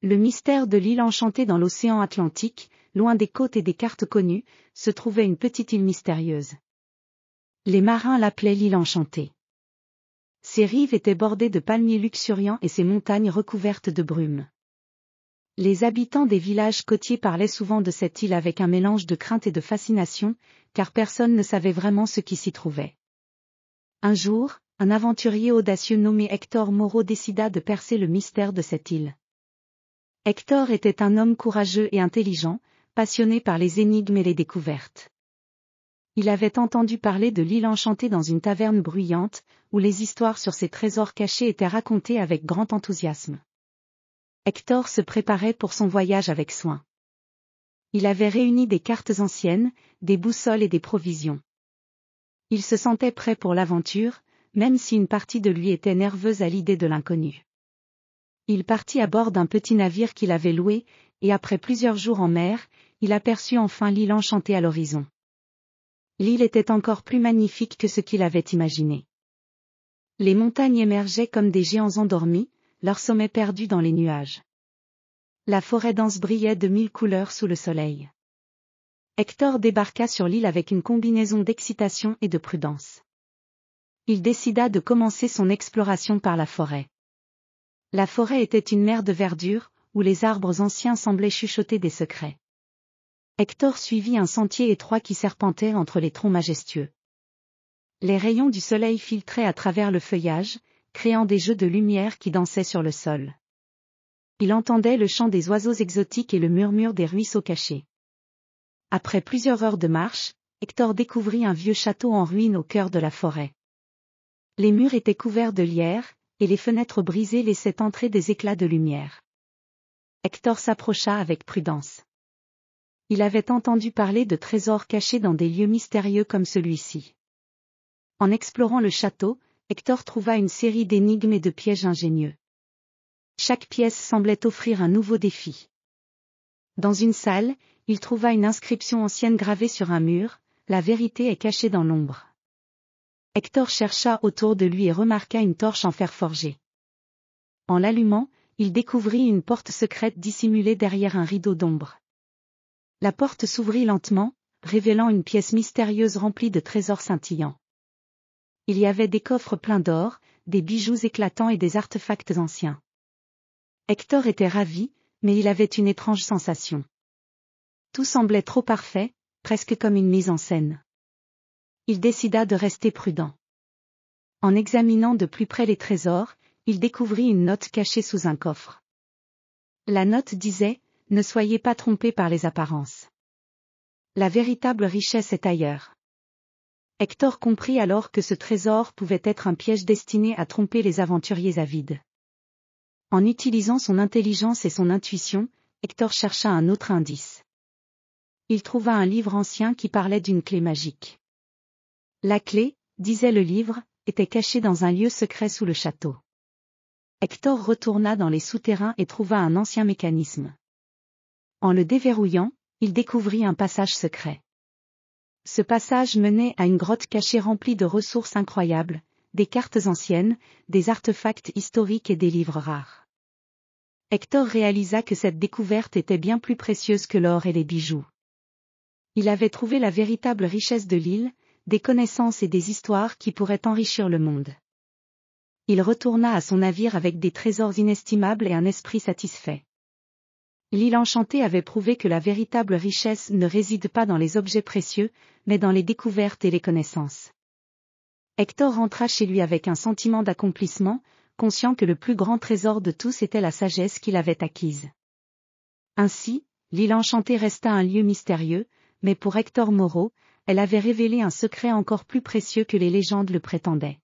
Le mystère de l'île enchantée dans l'océan Atlantique, loin des côtes et des cartes connues, se trouvait une petite île mystérieuse. Les marins l'appelaient l'île enchantée. Ses rives étaient bordées de palmiers luxuriants et ses montagnes recouvertes de brume. Les habitants des villages côtiers parlaient souvent de cette île avec un mélange de crainte et de fascination, car personne ne savait vraiment ce qui s'y trouvait. Un jour, un aventurier audacieux nommé Hector Moreau décida de percer le mystère de cette île. Hector était un homme courageux et intelligent, passionné par les énigmes et les découvertes. Il avait entendu parler de l'île enchantée dans une taverne bruyante, où les histoires sur ses trésors cachés étaient racontées avec grand enthousiasme. Hector se préparait pour son voyage avec soin. Il avait réuni des cartes anciennes, des boussoles et des provisions. Il se sentait prêt pour l'aventure, même si une partie de lui était nerveuse à l'idée de l'inconnu. Il partit à bord d'un petit navire qu'il avait loué, et après plusieurs jours en mer, il aperçut enfin l'île enchantée à l'horizon. L'île était encore plus magnifique que ce qu'il avait imaginé. Les montagnes émergeaient comme des géants endormis, leur sommet perdu dans les nuages. La forêt dense brillait de 1000 couleurs sous le soleil. Hector débarqua sur l'île avec une combinaison d'excitation et de prudence. Il décida de commencer son exploration par la forêt. La forêt était une mer de verdure, où les arbres anciens semblaient chuchoter des secrets. Hector suivit un sentier étroit qui serpentait entre les troncs majestueux. Les rayons du soleil filtraient à travers le feuillage, créant des jeux de lumière qui dansaient sur le sol. Il entendait le chant des oiseaux exotiques et le murmure des ruisseaux cachés. Après plusieurs heures de marche, Hector découvrit un vieux château en ruine au cœur de la forêt. Les murs étaient couverts de lierre, et les fenêtres brisées laissaient entrer des éclats de lumière. Hector s'approcha avec prudence. Il avait entendu parler de trésors cachés dans des lieux mystérieux comme celui-ci. En explorant le château, Hector trouva une série d'énigmes et de pièges ingénieux. Chaque pièce semblait offrir un nouveau défi. Dans une salle, il trouva une inscription ancienne gravée sur un mur, « La vérité est cachée dans l'ombre ». Hector chercha autour de lui et remarqua une torche en fer forgé. En l'allumant, il découvrit une porte secrète dissimulée derrière un rideau d'ombre. La porte s'ouvrit lentement, révélant une pièce mystérieuse remplie de trésors scintillants. Il y avait des coffres pleins d'or, des bijoux éclatants et des artefacts anciens. Hector était ravi, mais il avait une étrange sensation. Tout semblait trop parfait, presque comme une mise en scène. Il décida de rester prudent. En examinant de plus près les trésors, il découvrit une note cachée sous un coffre. La note disait « Ne soyez pas trompés par les apparences. La véritable richesse est ailleurs ». Hector comprit alors que ce trésor pouvait être un piège destiné à tromper les aventuriers avides. En utilisant son intelligence et son intuition, Hector chercha un autre indice. Il trouva un livre ancien qui parlait d'une clé magique. La clé, disait le livre, était cachée dans un lieu secret sous le château. Hector retourna dans les souterrains et trouva un ancien mécanisme. En le déverrouillant, il découvrit un passage secret. Ce passage menait à une grotte cachée remplie de ressources incroyables, des cartes anciennes, des artefacts historiques et des livres rares. Hector réalisa que cette découverte était bien plus précieuse que l'or et les bijoux. Il avait trouvé la véritable richesse de l'île, des connaissances et des histoires qui pourraient enrichir le monde. Il retourna à son navire avec des trésors inestimables et un esprit satisfait. L'île enchantée avait prouvé que la véritable richesse ne réside pas dans les objets précieux, mais dans les découvertes et les connaissances. Hector rentra chez lui avec un sentiment d'accomplissement, conscient que le plus grand trésor de tous était la sagesse qu'il avait acquise. Ainsi, l'île enchantée resta un lieu mystérieux, mais pour Hector Moreau, elle avait révélé un secret encore plus précieux que les légendes le prétendaient.